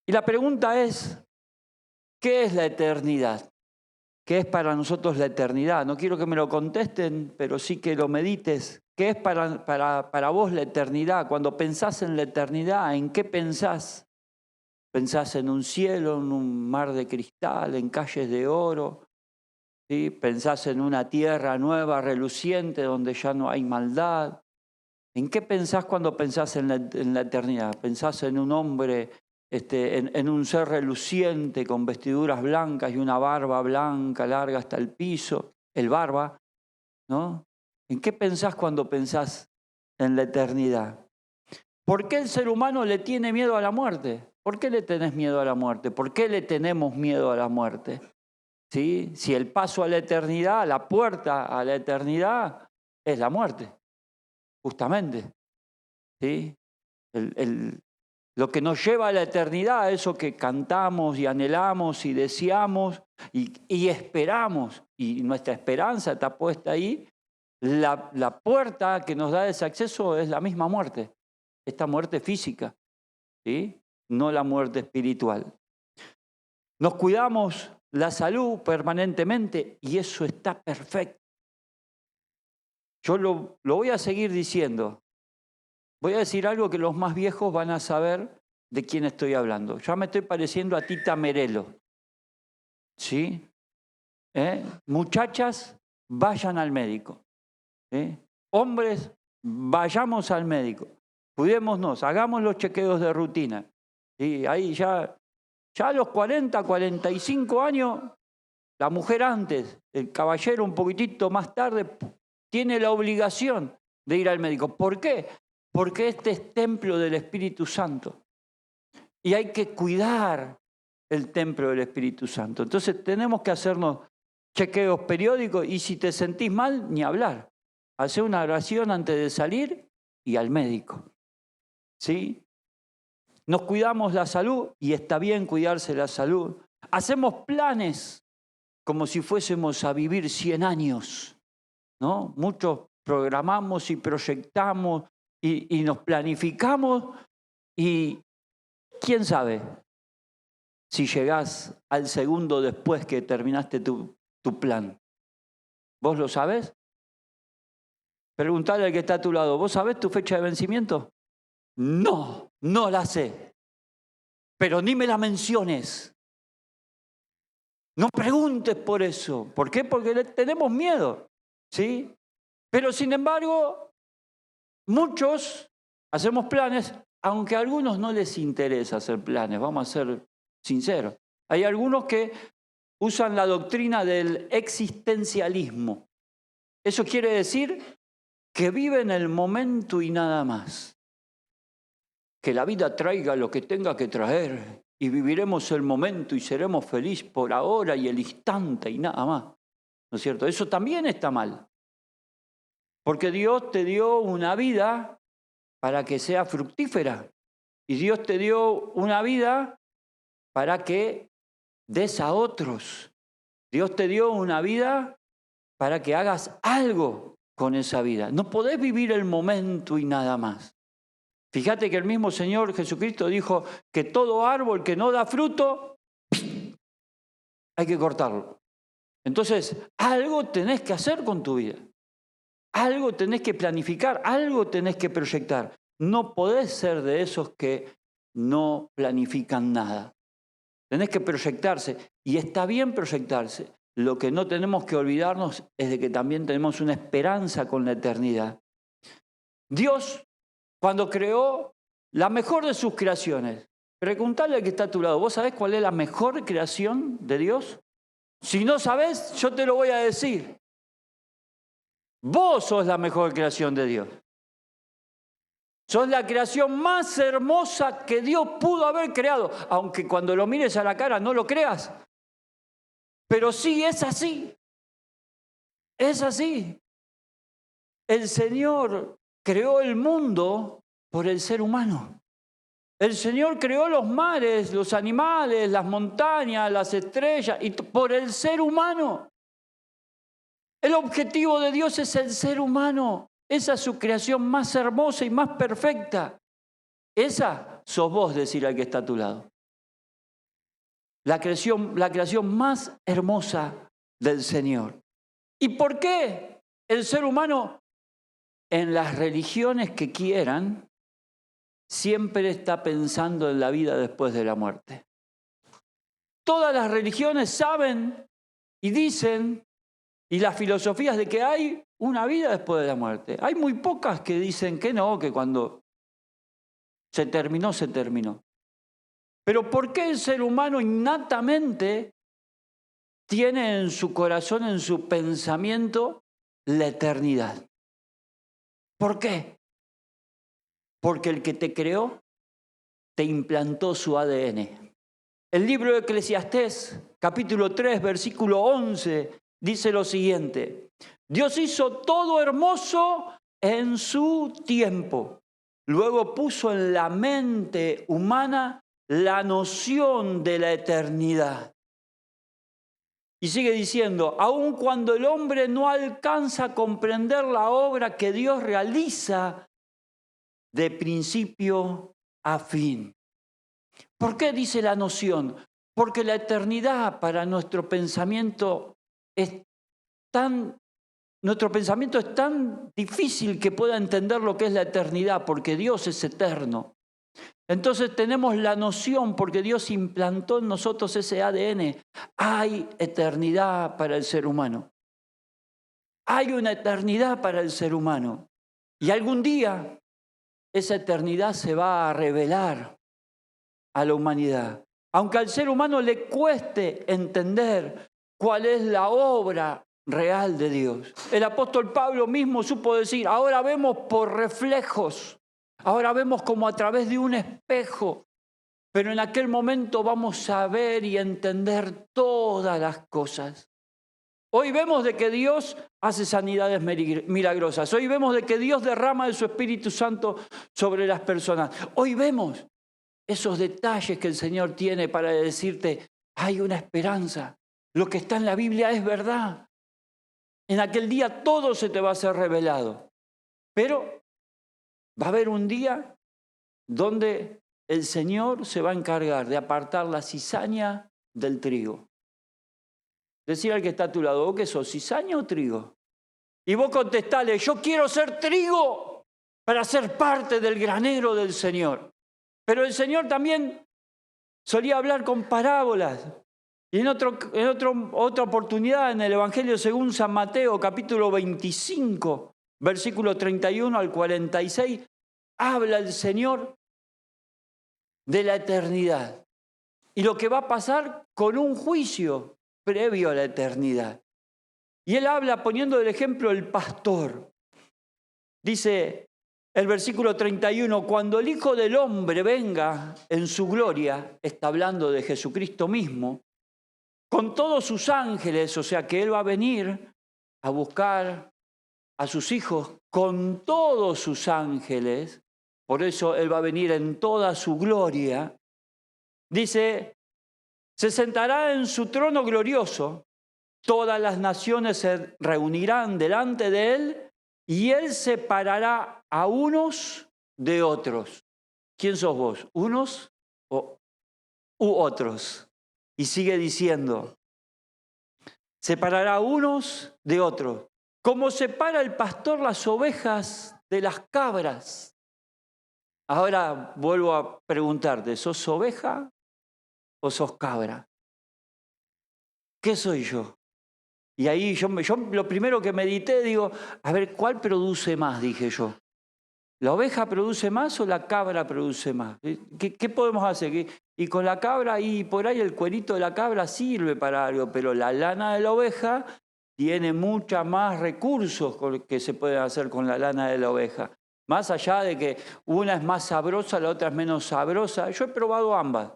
Y la pregunta es, ¿qué es la eternidad? ¿Qué es para nosotros la eternidad? No quiero que me lo contesten, pero sí que lo medites. ¿Qué es para vos la eternidad? Cuando pensás en la eternidad, ¿en qué pensás? ¿Pensás en un cielo, en un mar de cristal, en calles de oro? ¿Sí? ¿Pensás en una tierra nueva, reluciente, donde ya no hay maldad? ¿En qué pensás cuando pensás en la eternidad? ¿Pensás en un hombre, en un ser reluciente con vestiduras blancas y una barba blanca larga hasta el piso? El barba, ¿no? ¿En qué pensás cuando pensás en la eternidad? ¿Por qué el ser humano le tiene miedo a la muerte? ¿Por qué le tenés miedo a la muerte? ¿Por qué le tenemos miedo a la muerte? ¿Sí? Si el paso a la eternidad, la puerta a la eternidad, es la muerte, justamente. ¿Sí? Lo que nos lleva a la eternidad, eso que cantamos y anhelamos y deseamos y esperamos, y nuestra esperanza está puesta ahí, la puerta que nos da ese acceso es la misma muerte, esta muerte física, ¿sí? No la muerte espiritual. Nos cuidamos la salud permanentemente y eso está perfecto. Yo lo voy a seguir diciendo. Voy a decir algo que los más viejos van a saber de quién estoy hablando. Ya me estoy pareciendo a Tita Merelo. ¿Sí? Muchachas, vayan al médico. Hombres, vayamos al médico. Cuidémonos, hagamos los chequeos de rutina. ¿Sí? Ahí ya a los 40, 45 años, la mujer antes, el caballero un poquitito más tarde, tiene la obligación de ir al médico. ¿Por qué? Porque este es templo del Espíritu Santo. Y hay que cuidar el templo del Espíritu Santo. Entonces tenemos que hacernos chequeos periódicos y si te sentís mal, ni hablar. Hacé una oración antes de salir y al médico. ¿Sí? Nos cuidamos la salud y está bien cuidarse la salud. Hacemos planes como si fuésemos a vivir 100 años, ¿no? Muchos programamos y proyectamos y nos planificamos y quién sabe si llegás al segundo después que terminaste tu plan. ¿Vos lo sabés? Preguntale al que está a tu lado, ¿vos sabés tu fecha de vencimiento? No, no la sé. Pero ni me la menciones. No preguntes por eso. ¿Por qué? Porque le tenemos miedo, ¿sí? Pero sin embargo, muchos hacemos planes, aunque a algunos no les interesa hacer planes, vamos a ser sinceros. Hay algunos que usan la doctrina del existencialismo. Eso quiere decir que viven el momento y nada más. Que la vida traiga lo que tenga que traer y viviremos el momento y seremos felices por ahora y el instante y nada más. ¿No es cierto? Eso también está mal. Porque Dios te dio una vida para que sea fructífera. Y Dios te dio una vida para que des a otros. Dios te dio una vida para que hagas algo con esa vida. No podés vivir el momento y nada más. Fíjate que el mismo Señor Jesucristo dijo que todo árbol que no da fruto, hay que cortarlo. Entonces, algo tenés que hacer con tu vida. Algo tenés que planificar, algo tenés que proyectar. No podés ser de esos que no planifican nada. Tenés que proyectarse y está bien proyectarse. Lo que no tenemos que olvidarnos es de que también tenemos una esperanza con la eternidad. Dios, cuando creó la mejor de sus creaciones, preguntale al que está a tu lado, ¿vos sabés cuál es la mejor creación de Dios? Si no sabés, yo te lo voy a decir. Vos sos la mejor creación de Dios. Sos la creación más hermosa que Dios pudo haber creado, aunque cuando lo mires a la cara no lo creas. Pero sí, es así. Es así. El Señor creó el mundo por el ser humano. El Señor creó los mares, los animales, las montañas, las estrellas, y por el ser humano. El objetivo de Dios es el ser humano. Esa es su creación más hermosa y más perfecta. Esa sos vos, decir al que está a tu lado. la creación más hermosa del Señor. ¿Y por qué el ser humano, en las religiones que quieran, siempre está pensando en la vida después de la muerte? Todas las religiones saben y dicen, y las filosofías, de que hay una vida después de la muerte. Hay muy pocas que dicen que no, que cuando se terminó, se terminó. Pero ¿por qué el ser humano innatamente tiene en su corazón, en su pensamiento, la eternidad? ¿Por qué? Porque el que te creó te implantó su ADN. El libro de Eclesiastés, capítulo 3, versículo 11, dice lo siguiente: Dios hizo todo hermoso en su tiempo. Luego puso en la mente humana la noción de la eternidad. Y sigue diciendo, aun cuando el hombre no alcanza a comprender la obra que Dios realiza de principio a fin. ¿Por qué dice la noción? Porque la eternidad para nuestro pensamiento es tan difícil que pueda entender lo que es la eternidad, porque Dios es eterno. Entonces tenemos la noción, porque Dios implantó en nosotros ese ADN. Hay eternidad para el ser humano. Hay una eternidad para el ser humano. Y algún día esa eternidad se va a revelar a la humanidad. Aunque al ser humano le cueste entender cuál es la obra real de Dios. El apóstol Pablo mismo supo decir, ahora vemos por reflejos, ahora vemos como a través de un espejo, pero en aquel momento vamos a ver y entender todas las cosas. Hoy vemos de que Dios hace sanidades milagrosas. Hoy vemos de que Dios derrama de su Espíritu Santo sobre las personas. Hoy vemos esos detalles que el Señor tiene para decirte, hay una esperanza. Lo que está en la Biblia es verdad. En aquel día todo se te va a ser revelado. Pero va a haber un día donde el Señor se va a encargar de apartar la cizaña del trigo. Decir al que está a tu lado, ¿vos qué sos, cizaña o trigo? Y vos contestale, yo quiero ser trigo para ser parte del granero del Señor. Pero el Señor también solía hablar con parábolas. Y en otra oportunidad, en el Evangelio según San Mateo, capítulo 25, versículo 31 al 46, habla el Señor de la eternidad y lo que va a pasar con un juicio previo a la eternidad. Y él habla poniendo el ejemplo del pastor. Dice el versículo 31, cuando el Hijo del Hombre venga en su gloria, está hablando de Jesucristo mismo, con todos sus ángeles, o sea que Él va a venir a buscar a sus hijos con todos sus ángeles, por eso Él va a venir en toda su gloria. Dice, se sentará en su trono glorioso, todas las naciones se reunirán delante de Él y Él separará a unos de otros. ¿Quién sos vos? ¿Unos u otros? Y sigue diciendo, separará a unos de otros, como separa el pastor las ovejas de las cabras. Ahora vuelvo a preguntarte, ¿sos oveja o sos cabra? ¿Qué soy yo? Y ahí yo lo primero que medité, digo, a ver, ¿cuál produce más? Dije yo. ¿La oveja produce más o la cabra produce más? ¿Qué podemos hacer? Y con la cabra, y por ahí el cuerito de la cabra sirve para algo, pero la lana de la oveja tiene muchos más recursos que se pueden hacer con la lana de la oveja. Más allá de que una es más sabrosa, la otra es menos sabrosa. Yo he probado ambas.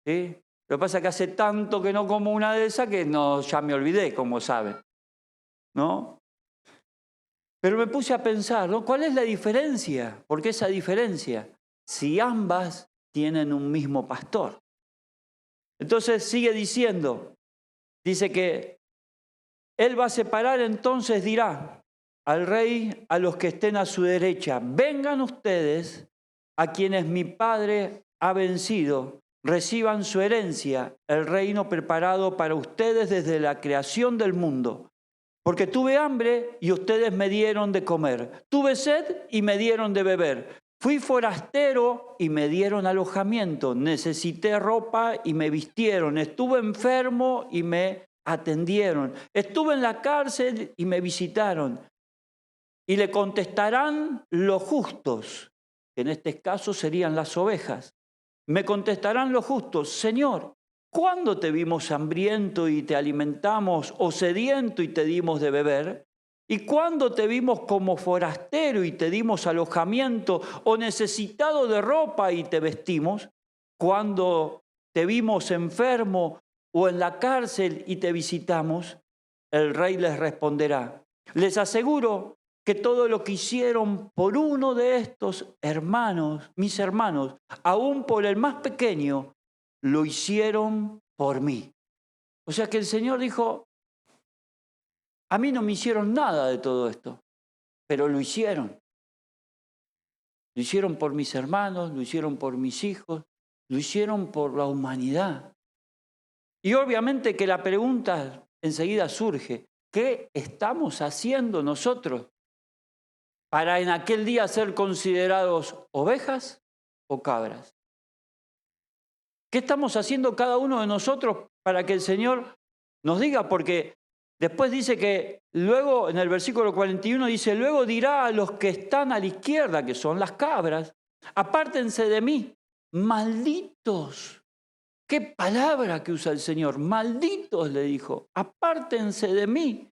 ¿Sí? Lo que pasa es que hace tanto que no como una de esas que ya me olvidé, como saben. ¿No? Pero me puse a pensar, ¿no? ¿Cuál es la diferencia? ¿Por qué esa diferencia? Si ambas tienen un mismo pastor. Entonces sigue diciendo, dice que Él va a separar, entonces dirá al rey, a los que estén a su derecha, vengan ustedes a quienes mi Padre ha vencido, reciban su herencia, el reino preparado para ustedes desde la creación del mundo. Porque tuve hambre y ustedes me dieron de comer. Tuve sed y me dieron de beber. Fui forastero y me dieron alojamiento. Necesité ropa y me vistieron. Estuve enfermo y me atendieron. Estuve en la cárcel y me visitaron. Y le contestarán los justos, que en este caso serían las ovejas. Me contestarán los justos: Señor, ¿cuándo te vimos hambriento y te alimentamos, o sediento y te dimos de beber? ¿Y cuándo te vimos como forastero y te dimos alojamiento, o necesitado de ropa y te vestimos? ¿Cuándo te vimos enfermo o en la cárcel y te visitamos? El rey les responderá: les aseguro que todo lo que hicieron por uno de estos hermanos, mis hermanos, aún por el más pequeño, lo hicieron por mí. O sea que el Señor dijo: a mí no me hicieron nada de todo esto, pero lo hicieron. Lo hicieron por mis hermanos, lo hicieron por mis hijos, lo hicieron por la humanidad. Y obviamente que la pregunta enseguida surge: ¿qué estamos haciendo nosotros para en aquel día ser considerados ovejas o cabras? ¿Qué estamos haciendo cada uno de nosotros para que el Señor nos diga? Porque después dice que luego, en el versículo 41, dice: luego dirá a los que están a la izquierda, que son las cabras, apártense de mí, malditos. Qué palabra que usa el Señor. Malditos, le dijo, apártense de mí,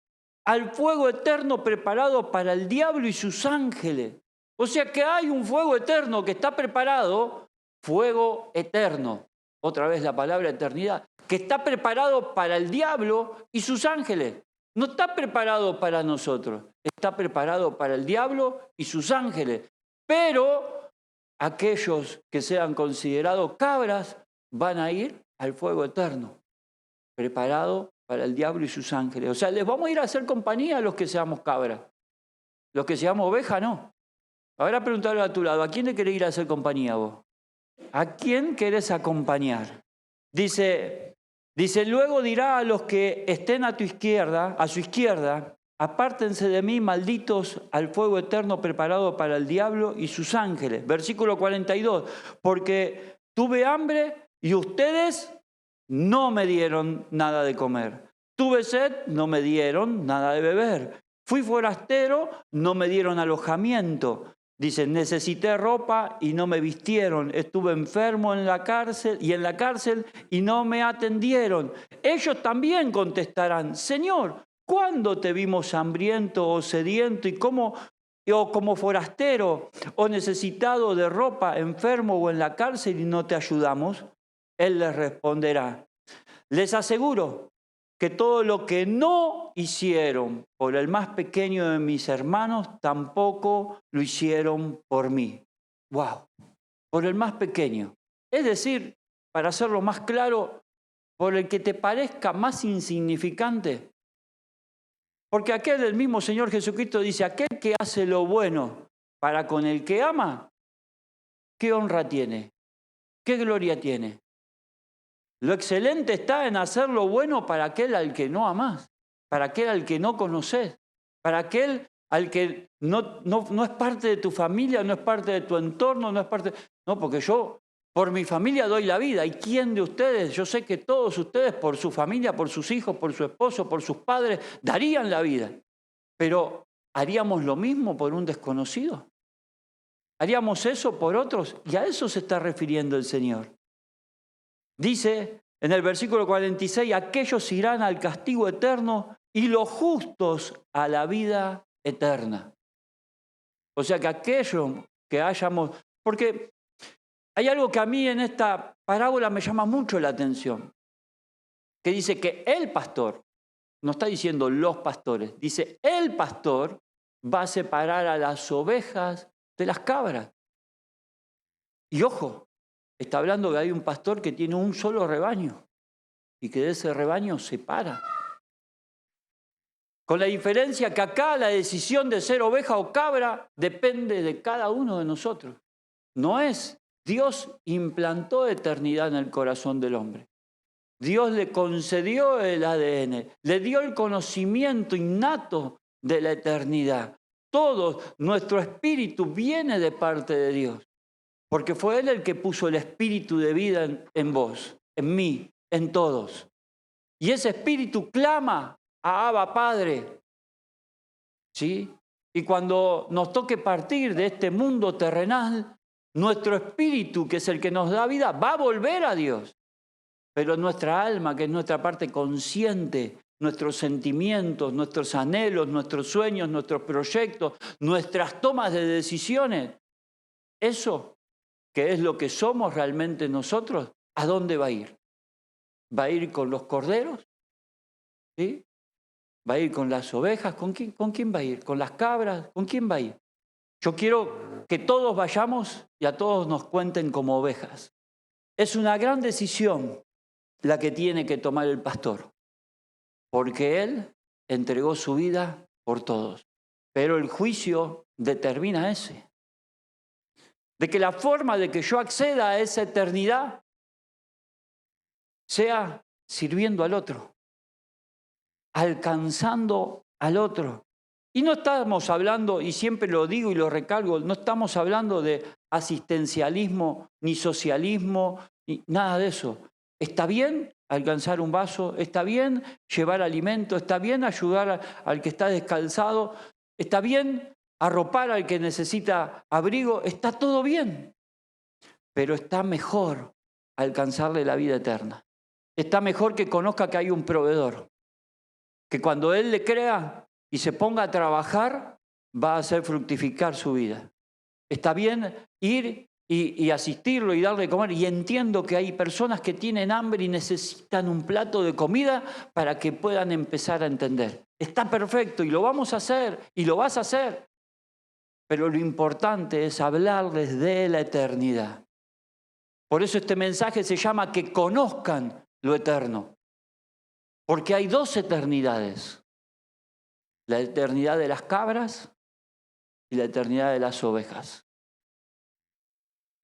al fuego eterno preparado para el diablo y sus ángeles. O sea que hay un fuego eterno que está preparado, fuego eterno. Otra vez la palabra eternidad, que está preparado para el diablo y sus ángeles. No está preparado para nosotros, está preparado para el diablo y sus ángeles. Pero aquellos que sean considerados cabras van a ir al fuego eterno, preparado para el diablo y sus ángeles. O sea, les vamos a ir a hacer compañía a los que seamos cabras. Los que seamos ovejas, no. Ahora preguntarle a tu lado: ¿a quién le querés ir a hacer compañía vos? ¿A quién querés acompañar? Dice, luego dirá a los que estén a su izquierda, apártense de mí, malditos, al fuego eterno preparado para el diablo y sus ángeles. Versículo 42, porque tuve hambre y ustedes no me dieron nada de comer. Tuve sed, no me dieron nada de beber. Fui forastero, no me dieron alojamiento. Dice, necesité ropa y no me vistieron. Estuve enfermo en la cárcel y no me atendieron. Ellos también contestarán: Señor, ¿cuándo te vimos hambriento o sediento o como forastero o necesitado de ropa, enfermo o en la cárcel y no te ayudamos? Él les responderá: les aseguro que todo lo que no hicieron por el más pequeño de mis hermanos, tampoco lo hicieron por mí. ¡Wow! Por el más pequeño. Es decir, para hacerlo más claro, por el que te parezca más insignificante. Porque aquel del mismo Señor Jesucristo dice: aquel que hace lo bueno para con el que ama, ¿qué honra tiene? ¿Qué gloria tiene? Lo excelente está en hacer lo bueno para aquel al que no amás, para aquel al que no conoces, para aquel al que no es parte de tu familia, no es parte de tu entorno, no es parte... No, porque yo por mi familia doy la vida. ¿Y quién de ustedes? Yo sé que todos ustedes por su familia, por sus hijos, por su esposo, por sus padres, darían la vida. Pero ¿haríamos lo mismo por un desconocido? ¿Haríamos eso por otros? Y a eso se está refiriendo el Señor. Dice en el versículo 46, aquellos irán al castigo eterno y los justos a la vida eterna. O sea que aquellos que hayamos... Porque hay algo que a mí en esta parábola me llama mucho la atención, que dice que el pastor, no está diciendo los pastores, dice el pastor va a separar a las ovejas de las cabras. Y ojo, está hablando que hay un pastor que tiene un solo rebaño y que de ese rebaño separa. Con la diferencia que acá la decisión de ser oveja o cabra depende de cada uno de nosotros. No es Dios implantó eternidad en el corazón del hombre. Dios le concedió el ADN, le dio el conocimiento innato de la eternidad. Todo nuestro espíritu viene de parte de Dios, porque fue Él el que puso el espíritu de vida en vos, en mí, en todos. Y ese espíritu clama a Abba Padre, ¿sí? Y cuando nos toque partir de este mundo terrenal, nuestro espíritu, que es el que nos da vida, va a volver a Dios. Pero nuestra alma, que es nuestra parte consciente, nuestros sentimientos, nuestros anhelos, nuestros sueños, nuestros proyectos, nuestras tomas de decisiones, eso, que es lo que somos realmente nosotros, ¿a dónde va a ir? ¿Va a ir con los corderos? ¿Sí? ¿Va a ir con las ovejas? ¿Con quién va a ir? ¿Con las cabras? ¿Con quién va a ir? Yo quiero que todos vayamos y a todos nos cuenten como ovejas. Es una gran decisión la que tiene que tomar el pastor, porque él entregó su vida por todos. Pero el juicio determina ese, de que la forma de que yo acceda a esa eternidad sea sirviendo al otro, alcanzando al otro. Y no estamos hablando, y siempre lo digo y lo recalco, no estamos hablando de asistencialismo, ni socialismo, ni nada de eso. Está bien alcanzar un vaso, está bien llevar alimento, está bien ayudar al que está descalzado, está bien arropar al que necesita abrigo, está todo bien. Pero está mejor alcanzarle la vida eterna. Está mejor que conozca que hay un proveedor, que cuando él le crea y se ponga a trabajar, va a hacer fructificar su vida. Está bien ir y asistirlo y darle de comer. Y entiendo que hay personas que tienen hambre y necesitan un plato de comida para que puedan empezar a entender. Está perfecto y lo vamos a hacer y lo vas a hacer. Pero lo importante es hablarles de la eternidad. Por eso este mensaje se llama que conozcan lo eterno. Porque hay dos eternidades. La eternidad de las cabras y la eternidad de las ovejas.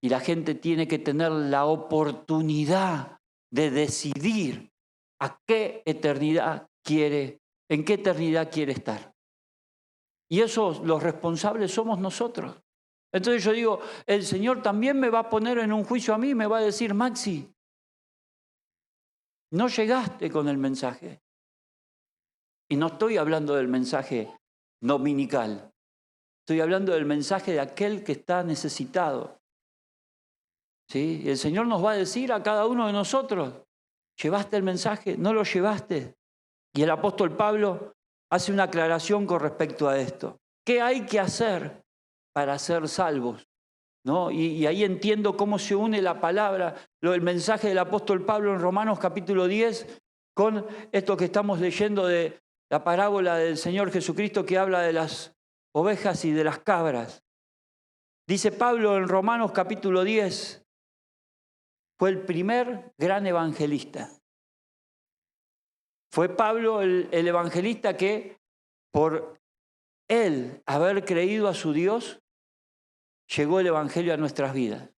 Y la gente tiene que tener la oportunidad de decidir a qué eternidad quiere, en qué eternidad quiere estar. Y eso, los responsables somos nosotros. Entonces yo digo, el Señor también me va a poner en un juicio a mí, me va a decir, Maxi, no llegaste con el mensaje. Y no estoy hablando del mensaje dominical. Estoy hablando del mensaje de aquel que está necesitado. ¿Sí? Y el Señor nos va a decir a cada uno de nosotros, ¿llevaste el mensaje? ¿No lo llevaste? Y el apóstol Pablo hace una aclaración con respecto a esto. ¿Qué hay que hacer para ser salvos? ¿No? Y ahí entiendo cómo se une la palabra, el mensaje del apóstol Pablo en Romanos capítulo 10 con esto que estamos leyendo de la parábola del Señor Jesucristo que habla de las ovejas y de las cabras. Dice Pablo en Romanos capítulo 10, fue el primer gran evangelista. Fue Pablo el evangelista que, por él haber creído a su Dios, llegó el evangelio a nuestras vidas.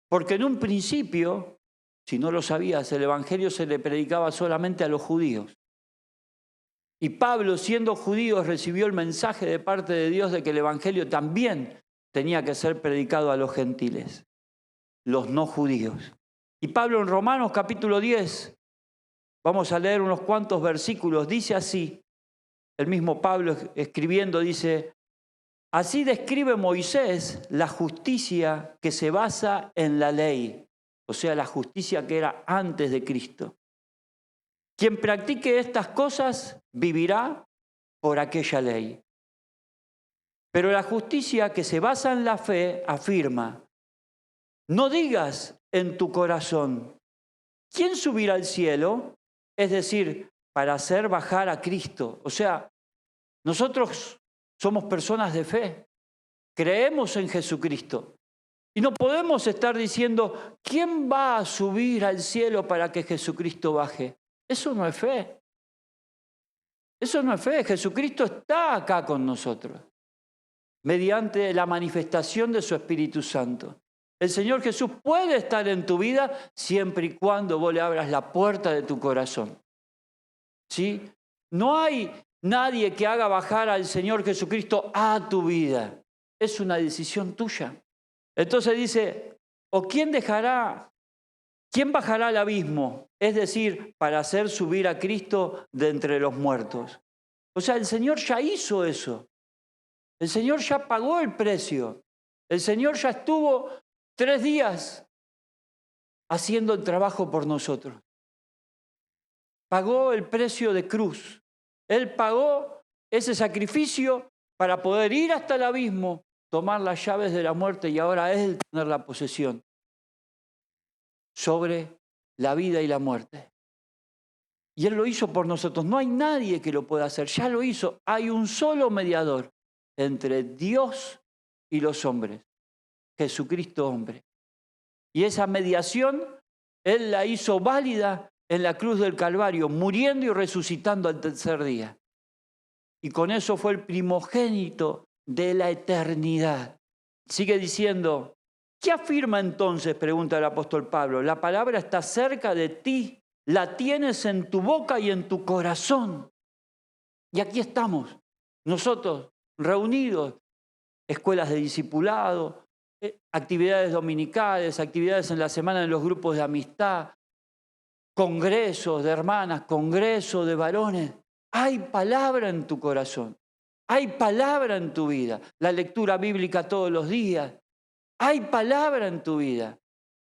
Porque en un principio, si no lo sabías, el evangelio se le predicaba solamente a los judíos. Y Pablo, siendo judío, recibió el mensaje de parte de Dios de que el evangelio también tenía que ser predicado a los gentiles, los no judíos. Y Pablo en Romanos capítulo 10, vamos a leer unos cuantos versículos, dice así, el mismo Pablo escribiendo dice, así describe Moisés la justicia que se basa en la ley, o sea, la justicia que era antes de Cristo. Quien practique estas cosas vivirá por aquella ley. Pero la justicia que se basa en la fe afirma, no digas en tu corazón, ¿quién subirá al cielo? Es decir, para hacer bajar a Cristo. O sea, nosotros somos personas de fe, creemos en Jesucristo. Y no podemos estar diciendo, ¿quién va a subir al cielo para que Jesucristo baje? Eso no es fe. Eso no es fe. Jesucristo está acá con nosotros, mediante la manifestación de su Espíritu Santo. El Señor Jesús puede estar en tu vida siempre y cuando vos le abras la puerta de tu corazón. ¿Sí? No hay nadie que haga bajar al Señor Jesucristo a tu vida. Es una decisión tuya. Entonces dice, ¿o quién bajará al abismo? Es decir, para hacer subir a Cristo de entre los muertos. O sea, el Señor ya hizo eso. El Señor ya pagó el precio. El Señor ya estuvo 3 días haciendo el trabajo por nosotros. Pagó el precio de cruz. Él pagó ese sacrificio para poder ir hasta el abismo, tomar las llaves de la muerte y ahora Él tener la posesión sobre la vida y la muerte. Y Él lo hizo por nosotros. No hay nadie que lo pueda hacer. Ya lo hizo. Hay un solo mediador entre Dios y los hombres. Jesucristo hombre. Y esa mediación Él la hizo válida en la cruz del Calvario, muriendo y resucitando al 3er día. Y con eso fue el primogénito de la eternidad. Sigue diciendo, ¿qué afirma entonces? Pregunta el apóstol Pablo. La palabra está cerca de ti, la tienes en tu boca y en tu corazón. Y aquí estamos, nosotros reunidos, escuelas de discipulado, actividades dominicales, actividades en la semana en los grupos de amistad, congresos de hermanas, congresos de varones. Hay palabra en tu corazón, hay palabra en tu vida, la lectura bíblica todos los días, hay palabra en tu vida,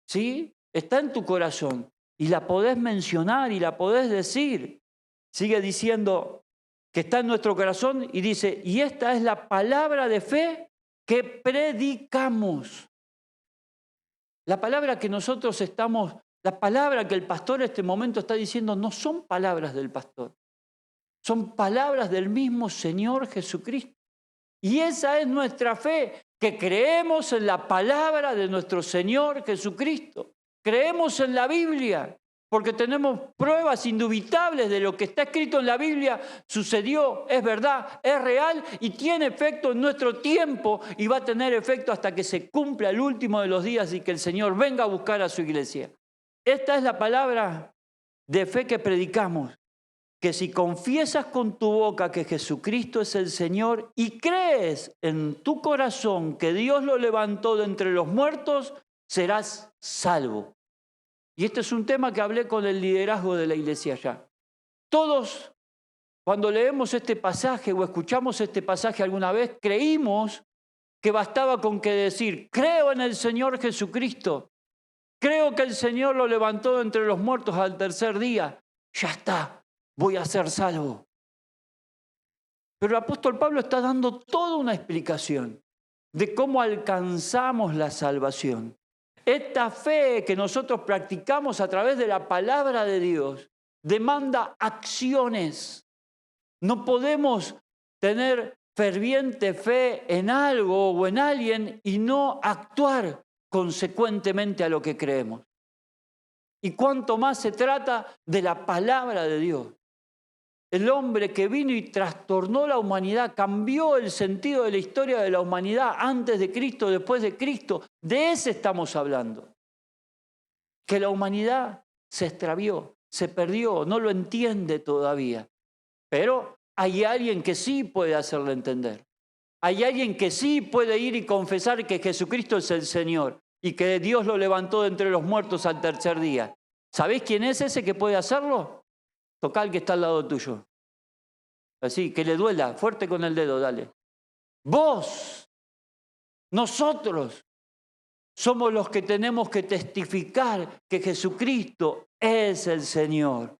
¿sí? Está en tu corazón y la podés mencionar y la podés decir. Sigue diciendo que está en nuestro corazón y dice, y esta es la palabra de fe que predicamos. La palabra que nosotros estamos, la palabra que el pastor en este momento está diciendo no son palabras del pastor. Son palabras del mismo Señor Jesucristo. Y esa es nuestra fe, que creemos en la palabra de nuestro Señor Jesucristo. Creemos en la Biblia, porque tenemos pruebas indubitables de lo que está escrito en la Biblia. Sucedió, es verdad, es real y tiene efecto en nuestro tiempo y va a tener efecto hasta que se cumpla el último de los días y que el Señor venga a buscar a su iglesia. Esta es la palabra de fe que predicamos. Que si confiesas con tu boca que Jesucristo es el Señor y crees en tu corazón que Dios lo levantó de entre los muertos, serás salvo. Y este es un tema que hablé con el liderazgo de la iglesia allá. Todos, cuando leemos este pasaje o escuchamos este pasaje alguna vez, creímos que bastaba con que decir, creo en el Señor Jesucristo, creo que el Señor lo levantó de entre los muertos al 3er día, ya está. Voy a ser salvo. Pero el apóstol Pablo está dando toda una explicación de cómo alcanzamos la salvación. Esta fe que nosotros practicamos a través de la palabra de Dios demanda acciones. No podemos tener ferviente fe en algo o en alguien y no actuar consecuentemente a lo que creemos. Y cuanto más se trata de la palabra de Dios. El hombre que vino y trastornó la humanidad, cambió el sentido de la historia de la humanidad antes de Cristo, después de Cristo. De ese estamos hablando. Que la humanidad se extravió, se perdió, no lo entiende todavía. Pero hay alguien que sí puede hacerle entender. Hay alguien que sí puede ir y confesar que Jesucristo es el Señor y que Dios lo levantó de entre los muertos al 3er día. ¿Sabés quién es ese que puede hacerlo? Toca al que está al lado tuyo. Así, que le duela, fuerte con el dedo, dale. Vos, nosotros, somos los que tenemos que testificar que Jesucristo es el Señor.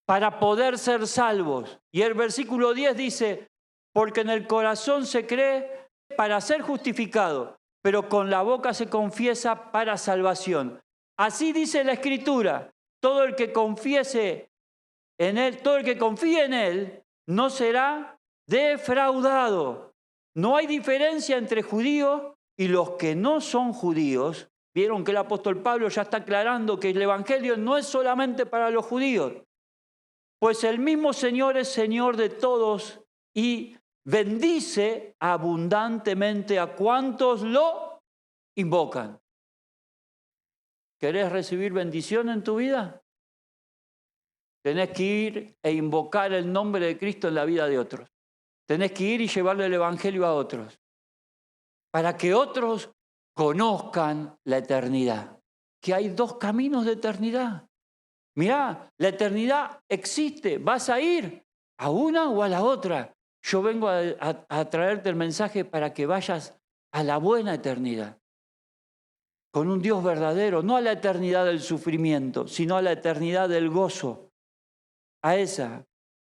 Para poder ser salvos. Y el versículo 10 dice, porque en el corazón se cree para ser justificado, pero con la boca se confiesa para salvación. Así dice la Escritura. Todo el que confiese en Él, todo el que confíe en Él, no será defraudado. No hay diferencia entre judíos y los que no son judíos. Vieron que el apóstol Pablo ya está aclarando que el evangelio no es solamente para los judíos. Pues el mismo Señor es Señor de todos y bendice abundantemente a cuantos lo invocan. ¿Querés recibir bendición en tu vida? Tenés que ir e invocar el nombre de Cristo en la vida de otros. Tenés que ir y llevarle el Evangelio a otros, para que otros conozcan la eternidad. Que hay dos caminos de eternidad. Mirá, la eternidad existe. ¿Vas a ir a una o a la otra? Yo vengo a traerte el mensaje para que vayas a la buena eternidad. Con un Dios verdadero, no a la eternidad del sufrimiento, sino a la eternidad del gozo. A esa.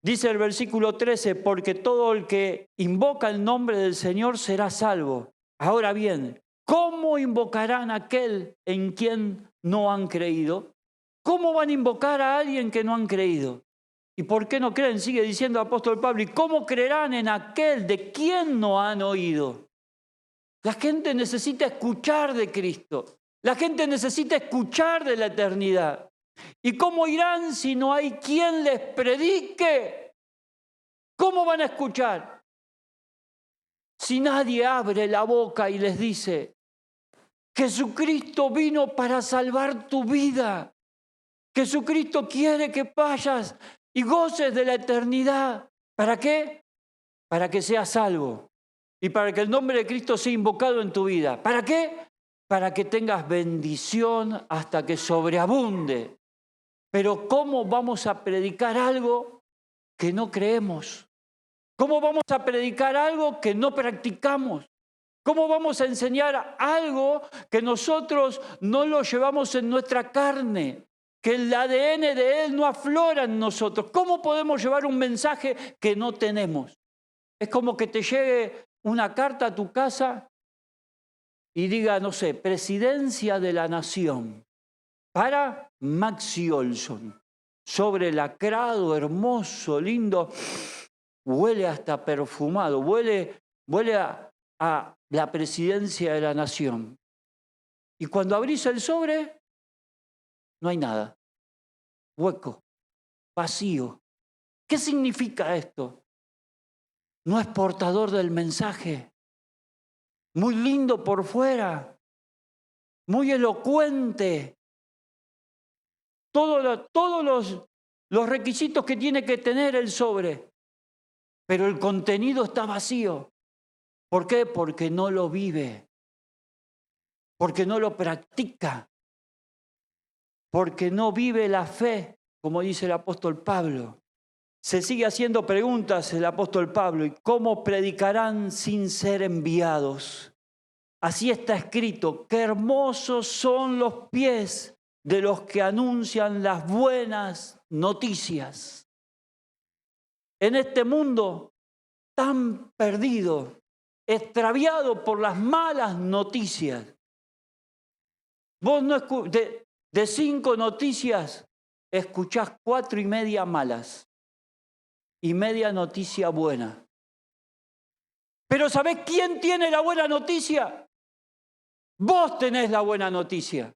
Dice el versículo 13, porque todo el que invoca el nombre del Señor será salvo. Ahora bien, ¿cómo invocarán a aquel en quien no han creído? ¿Cómo van a invocar a alguien que no han creído? ¿Y por qué no creen? Sigue diciendo el apóstol Pablo. ¿Y cómo creerán en aquel de quien no han oído? La gente necesita escuchar de Cristo. La gente necesita escuchar de la eternidad. ¿Y cómo irán si no hay quien les predique? ¿Cómo van a escuchar? Si nadie abre la boca y les dice, Jesucristo vino para salvar tu vida. Jesucristo quiere que vayas y goces de la eternidad. ¿Para qué? Para que seas salvo y para que el nombre de Cristo sea invocado en tu vida. ¿Para qué? Para que tengas bendición hasta que sobreabunde. Pero ¿cómo vamos a predicar algo que no creemos? ¿Cómo vamos a predicar algo que no practicamos? ¿Cómo vamos a enseñar algo que nosotros no lo llevamos en nuestra carne? Que el ADN de Él no aflora en nosotros. ¿Cómo podemos llevar un mensaje que no tenemos? Es como que te llegue una carta a tu casa y diga, no sé, Presidencia de la Nación para Maxi Olson. Sobre lacrado, hermoso, lindo, huele hasta perfumado, huele a la Presidencia de la Nación. Y cuando abrís el sobre, no hay nada. Hueco, vacío. ¿Qué significa esto? No es portador del mensaje. Muy lindo por fuera, muy elocuente. Todos los requisitos que tiene que tener el sobre. Pero el contenido está vacío. ¿Por qué? Porque no lo vive. Porque no lo practica. Porque no vive la fe, como dice el apóstol Pablo. Se sigue haciendo preguntas el apóstol Pablo. ¿Y cómo predicarán sin ser enviados? Así está escrito, qué hermosos son los pies de los que anuncian las buenas noticias. En este mundo tan perdido, extraviado por las malas noticias. Vos no de 5 noticias, escuchás 4,5 malas y media noticia buena. Pero ¿sabés quién tiene la buena noticia? Vos tenés la buena noticia.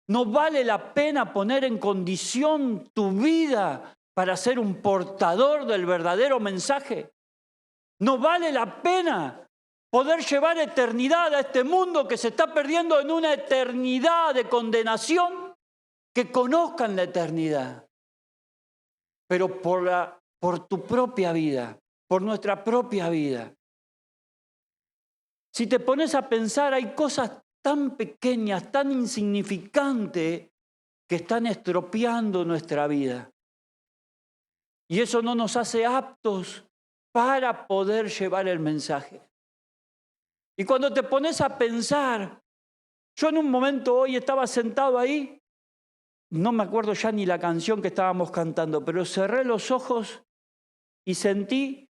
¿No vale la pena poner en condición tu vida para ser un portador del verdadero mensaje? ¿No vale la pena poder llevar eternidad a este mundo que se está perdiendo en una eternidad de condenación? Que conozcan la eternidad. Pero por tu propia vida, por nuestra propia vida. Si te pones a pensar, hay cosas tan pequeñas, tan insignificantes, que están estropeando nuestra vida. Y eso no nos hace aptos para poder llevar el mensaje. Y cuando te pones a pensar, yo en un momento hoy estaba sentado ahí, no me acuerdo ya ni la canción que estábamos cantando, pero cerré los ojos y sentí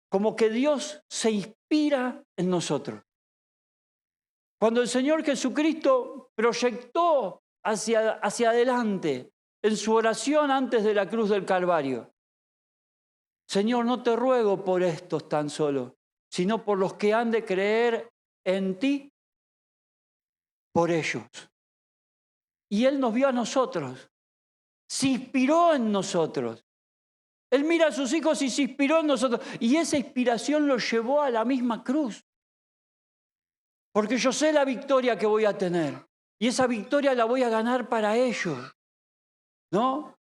como que Dios se inspira en nosotros. Cuando el Señor Jesucristo proyectó hacia adelante en su oración antes de la cruz del Calvario. Señor, no te ruego por estos tan solo, sino por los que han de creer en ti, por ellos. Y Él nos vio a nosotros, se inspiró en nosotros. Él mira a sus hijos y se inspiró en nosotros. Y esa inspiración lo llevó a la misma cruz. Porque yo sé la victoria que voy a tener. Y esa victoria la voy a ganar para ellos, ¿no?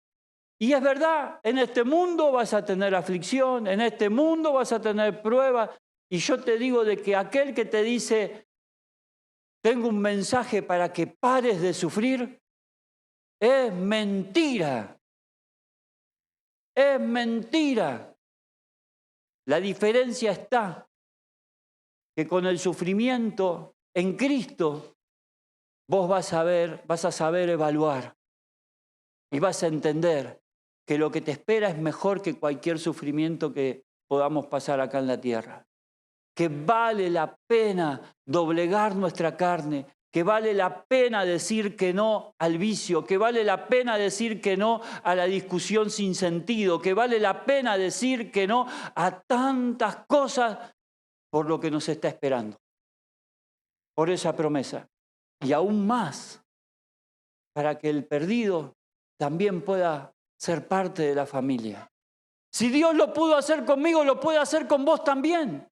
Y es verdad, en este mundo vas a tener aflicción, en este mundo vas a tener pruebas. Y yo te digo de que aquel que te dice, tengo un mensaje para que pares de sufrir, es mentira. Es mentira. La diferencia está que con el sufrimiento en Cristo vos vas a saber evaluar y vas a entender que lo que te espera es mejor que cualquier sufrimiento que podamos pasar acá en la tierra. Que vale la pena doblegar nuestra carne, que vale la pena decir que no al vicio, que vale la pena decir que no a la discusión sin sentido, que vale la pena decir que no a tantas cosas por lo que nos está esperando, por esa promesa. Y aún más, para que el perdido también pueda ser parte de la familia. Si Dios lo pudo hacer conmigo, lo puede hacer con vos también.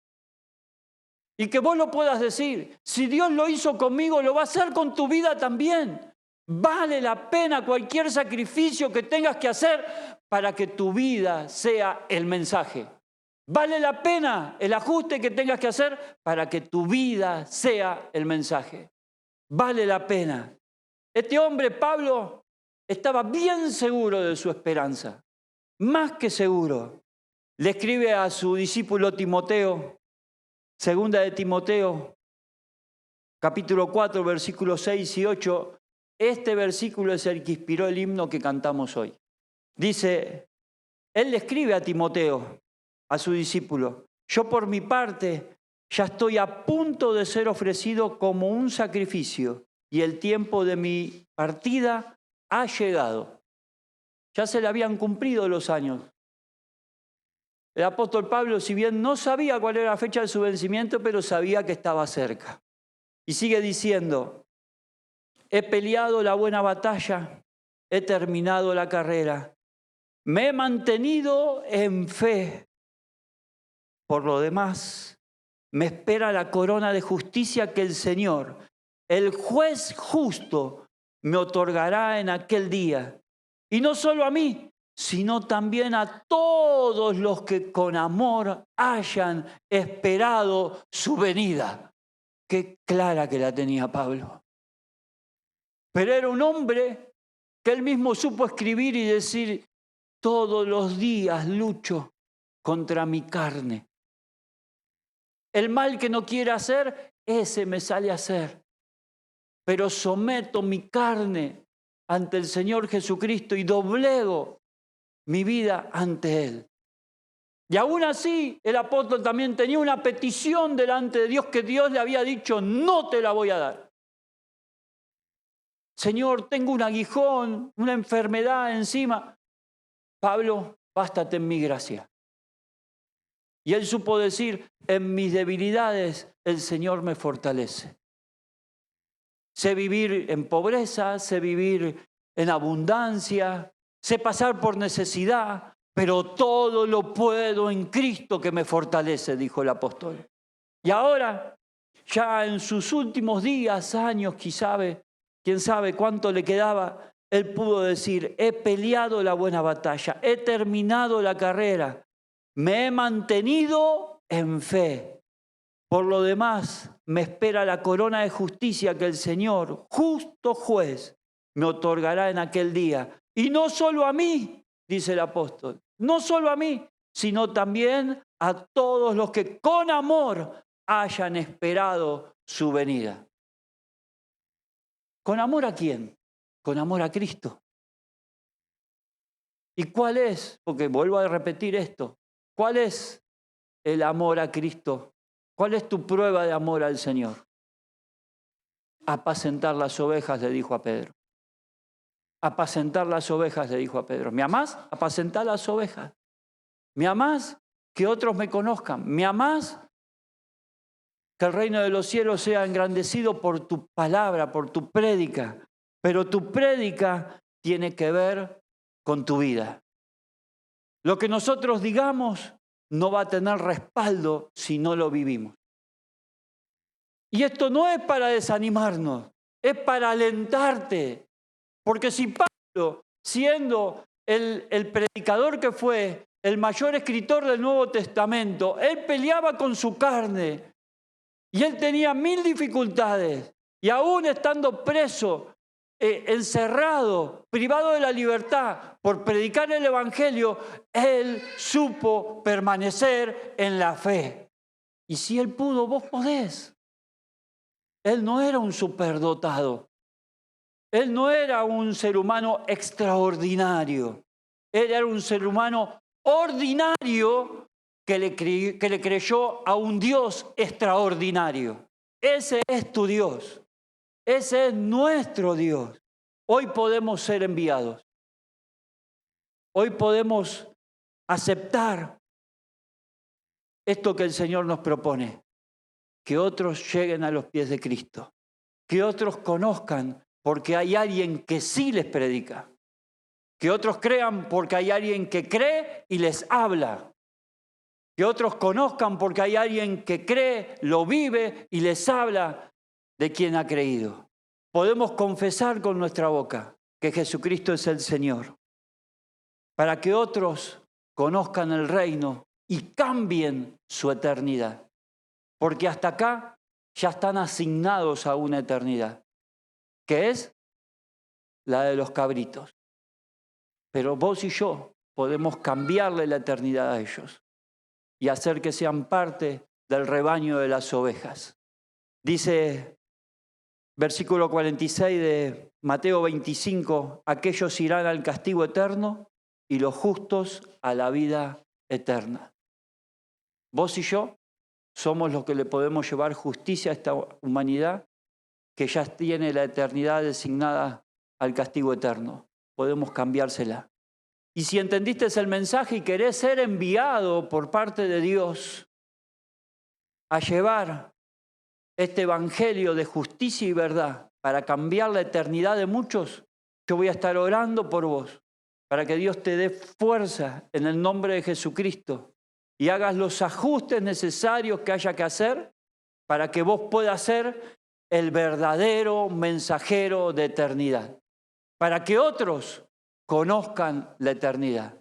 Y que vos lo puedas decir, si Dios lo hizo conmigo, lo va a hacer con tu vida también. Vale la pena cualquier sacrificio que tengas que hacer para que tu vida sea el mensaje. Vale la pena el ajuste que tengas que hacer para que tu vida sea el mensaje. Vale la pena. Este hombre, Pablo, estaba bien seguro de su esperanza, más que seguro. Le escribe a su discípulo Timoteo, segunda de Timoteo, capítulo 4, versículos 6 y 8. Este versículo es el que inspiró el himno que cantamos hoy. Dice, él le escribe a Timoteo, a su discípulo, yo por mi parte ya estoy a punto de ser ofrecido como un sacrificio y el tiempo de mi partida ha llegado. Ya se le habían cumplido los años. El apóstol Pablo, si bien no sabía cuál era la fecha de su vencimiento, pero sabía que estaba cerca. Y sigue diciendo, he peleado la buena batalla, he terminado la carrera, me he mantenido en fe. Por lo demás, me espera la corona de justicia que el Señor, el juez justo, me otorgará en aquel día. Y no solo a mí, sino también a todos los que con amor hayan esperado su venida. Qué clara que la tenía Pablo. Pero era un hombre que él mismo supo escribir y decir, todos los días lucho contra mi carne. El mal que no quiere hacer, ese me sale a hacer. Pero someto mi carne ante el Señor Jesucristo y doblego mi vida ante Él. Y aún así, el apóstol también tenía una petición delante de Dios que Dios le había dicho, no te la voy a dar. Señor, tengo un aguijón, una enfermedad encima. Pablo, bástate en mi gracia. Y él supo decir, en mis debilidades el Señor me fortalece. Sé vivir en pobreza, sé vivir en abundancia, sé pasar por necesidad, pero todo lo puedo en Cristo que me fortalece, dijo el apóstol. Y ahora, ya en sus últimos días, años, quién sabe cuánto le quedaba, él pudo decir, he peleado la buena batalla, he terminado la carrera, me he mantenido en fe. Por lo demás, me espera la corona de justicia que el Señor, justo juez, me otorgará en aquel día. Y no solo a mí, dice el apóstol, no solo a mí, sino también a todos los que con amor hayan esperado su venida. ¿Con amor a quién? Con amor a Cristo. ¿Y cuál es? Porque vuelvo a repetir esto. ¿Cuál es el amor a Cristo? ¿Cuál es tu prueba de amor al Señor? Apacentar las ovejas, le dijo a Pedro. Apacentar las ovejas, le dijo a Pedro. ¿Me amás? Apacentar las ovejas. ¿Me amás? Que otros me conozcan. ¿Me amás? Que el reino de los cielos sea engrandecido por tu palabra, por tu prédica. Pero tu prédica tiene que ver con tu vida. Lo que nosotros digamos no va a tener respaldo si no lo vivimos. Y esto no es para desanimarnos, es para alentarte. Porque si Pablo, siendo el predicador que fue, el mayor escritor del Nuevo Testamento, él peleaba con su carne y él tenía 1000 dificultades. Y aún estando preso, encerrado, privado de la libertad por predicar el Evangelio, él supo permanecer en la fe. Y si él pudo, vos podés. Él no era un superdotado. Él no era un ser humano extraordinario. Él era un ser humano ordinario que le creyó a un Dios extraordinario. Ese es tu Dios. Ese es nuestro Dios. Hoy podemos ser enviados. Hoy podemos aceptar esto que el Señor nos propone. Que otros lleguen a los pies de Cristo. Que otros conozcan porque hay alguien que sí les predica. Que otros crean porque hay alguien que cree y les habla. Que otros conozcan porque hay alguien que cree, lo vive y les habla de quien ha creído. Podemos confesar con nuestra boca que Jesucristo es el Señor, para que otros conozcan el reino y cambien su eternidad. Porque hasta acá ya están asignados a una eternidad, que es la de los cabritos. Pero vos y yo podemos cambiarle la eternidad a ellos y hacer que sean parte del rebaño de las ovejas. Dice versículo 46 de Mateo 25, aquellos irán al castigo eterno y los justos a la vida eterna. Vos y yo somos los que le podemos llevar justicia a esta humanidad que ya tiene la eternidad designada al castigo eterno. Podemos cambiársela. Y si entendiste el mensaje y querés ser enviado por parte de Dios a llevar este evangelio de justicia y verdad para cambiar la eternidad de muchos, yo voy a estar orando por vos, para que Dios te dé fuerza en el nombre de Jesucristo y hagas los ajustes necesarios que haya que hacer para que vos puedas ser el verdadero mensajero de eternidad, para que otros conozcan la eternidad.